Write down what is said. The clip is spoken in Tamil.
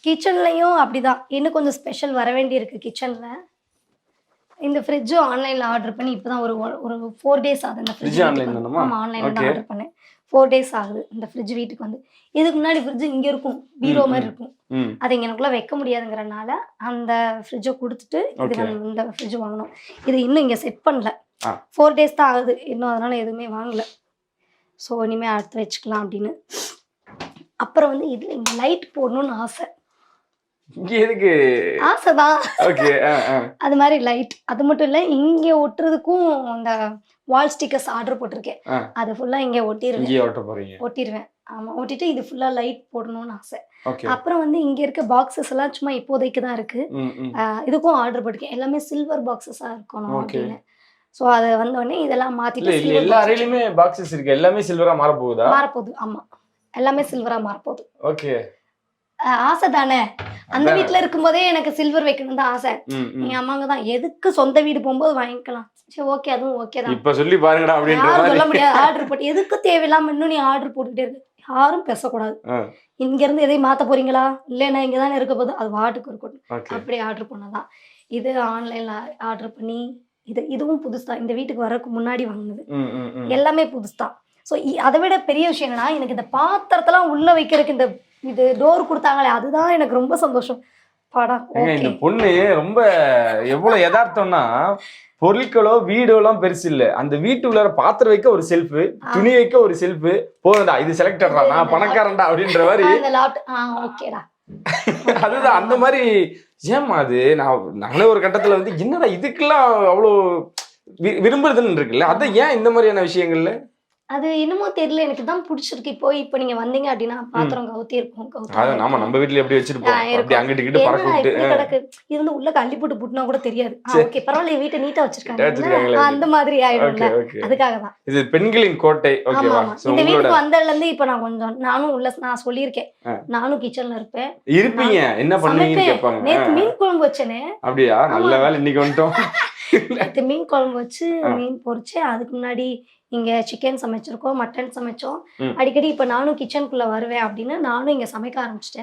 கிச்சன்லயும் அப்படிதான். இன்னும் கொஞ்சம் ஸ்பெஷல் வர வேண்டியிருக்கு கிச்சன்ல. இந்த ஃப்ரிட்ஜும் ஆன்லைன்ல ஆர்டர் பண்ணி இப்பதான் ஒரு ஒரு 4 டேஸ் ஆகுது. இந்த ஃப்ரிட்ஜ் ஆன்லைன்ல தானமா? ஆமா ஆன்லைன்ல தான் ஆர்டர் பண்ணேன். 4 டேஸ் ஆகுது இந்த ஃப்ரிட்ஜ் வீட்டுக்கு வந்து. இதுக்கு முன்னாடி ஃப்ரிட்ஜ் இங்க இருக்கும். பீரோ மாதிரி இருக்கும். அதை இங்க எனக்குள்ள வைக்க முடியாதுங்கிறனால அந்த ஃப்ரிட்ஜை கொடுத்துட்டு இது இந்த ஃப்ரிட்ஜ் வாங்கணும். இது இன்னும் இங்க செட் பண்ணல. 4 டேஸ் தான் ஆகுது. இன்னும் அதனால எதுவுமே வாங்கல. ஸோ இனிமேல் அடுத்து வச்சுக்கலாம் அப்படின்னு. அப்புறம் வந்து இதுல இங்க லைட் போடணும்னு ஆசை. எதுக்கு ஆசைதான். ஓகே. அது மாதிரி லைட். அது மட்டும் இல்ல இங்க ஒட்டுறதுக்கும் இந்த வால் ஸ்டிக்கர்ஸ் ஆர்டர் போட்டிருக்கேன். அது ஃபுல்லா இங்க ஒட்டிடுவேன். ஆமா ஒட்டிட்டு இது ஃபுல்லா லைட் போடணும்னு ஆசை. அப்புறம் வந்து இங்க இருக்க பாக்ஸஸ் எல்லாம் சும்மா இப்போதைக்கு தான் இருக்கு. இதுக்கும் ஆர்டர் போட்டிருக்கேன். எல்லாமே சில்வர் பாக்ஸஸா இருக்கணும் அப்படின்னு. சோ அது வந்த உடனே இதெல்லாம் மாத்திட்டு எல்லா அறையிலுமே பாக்ஸஸ் இருக்கு. எல்லாமே சில்வரா மாறப்போகுது. ஆமா எல்லாமே சில்வரா மாறப்போகுது. ஓகே. ஆசை தானே. அந்த வீட்டுல இருக்கும் போதே எனக்கு சில்வர் வைக்கணும் தான் ஆசை. எங்க அம்மாங்க தான் எதுக்கு சொந்த வீடு போகும்போது வாங்கிக்கலாம். சரி ஓகே அதுவும் ஓகே தான். இப்ப சொல்லி பாருங்கடா அப்படின்ற மாதிரி சொல்ல முடியாது. ஆர்டர் போட்டு எதுக்கு தேவையில்லாம இன்னும் நீ ஆர்டர் போட்டுட்டே இருக்கு. யாரும் பேசக்கூடாது. இங்க இருந்து எதையும் மாத்த போறீங்களா இல்லைன்னா இங்கதானே இருக்க போது அது வாட்டுக்கு இருக்கட்டும். அப்படியே ஆர்டர் பண்ணதான். இது ஆன்லைன்ல ஆர்டர் பண்ணி இதுவும் புதுசுதான். இந்த வீட்டுக்கு வர்றதுக்கு முன்னாடி வாங்கினது எல்லாமே புதுசுதான். ஸோ அதை விட பெரிய விஷயம் என்னன்னா எனக்கு இந்த பாத்திரத்தெல்லாம் உள்ள வைக்கிறதுக்கு இந்த இது டோர் கொடுத்தாங்களே அதுதான் எனக்கு ரொம்ப சந்தோஷம். இந்த பொண்ணு ரொம்ப எவ்வளவு யதார்த்தம்னா பொருட்களோ வீடோலாம் பெருசு இல்ல. அந்த வீட்டுக்குள்ள பாத்திரம் வைக்க ஒரு செல்ஃப், துணி வைக்க ஒரு செல்ஃப் போதுடா இது செலக்டடா நான் பணக்காரன்டா அப்படின்ற மாதிரி. அதுதான் அந்த மாதிரி. ஏமா அது நாங்களே ஒரு கட்டத்துல வந்து என்னடா இதுக்கெல்லாம் அவ்வளவு விரும்புறதுன்னு இருக்குல்ல. அதான் ஏன் இந்த மாதிரியான விஷயங்கள்ல அது என்னமோ தெரியல எனக்கு தான் பிடிச்சிருக்கு. இப்போ நீங்க வந்தீங்க அப்படின்னா பாத்திரம் கவுத்தி இருக்கும். ஆமா நம்ம வீட்ல எப்படி வச்சிருப்போம் அப்படி அங்கிட்டு கிட்ட பறக்க விட்டு கிடக்கு. இது வந்து உள்ள கள்ளி போட்டு புட்னா கூட தெரியாது. ஓகே பரவாயில்ல வீட்டை நீட்டா வச்சிருக்காங்க அந்த மாதிரி ஆயிடும்ல. அதுக்காக தான் இது பெண்களின் கோட்டை. ஓகேவா? இந்த வீட்டுக்கு வந்ததுல இருந்து இப்ப நான் கொஞ்சம் நானும் உள்ள நான் சொல்லியிருக்கேன். நானும் கிச்சன்ல இருப்பீங்க. என்ன பண்ணுவீங்கன்னு கேட்பாங்க. நேத்து மீன் குழம்பு வச்சேனே. அப்படியா? நல்ல வேலை இன்னைக்கு வந்துட்டோம். நேத்து மீன் குழம்பு வச்சு மீன் பொரிச்சு அதுக்கு முன்னாடி இங்க சிக்கன் சமைச்சிருக்கோம், மட்டன் சமைச்சோம். அடிக்கடி இப்ப நானும் கிச்சனுக்குள்ள வருவேன் அப்படின்னு நானும் இங்க சமைக்க ஆரம்பிச்சிட்டேன்.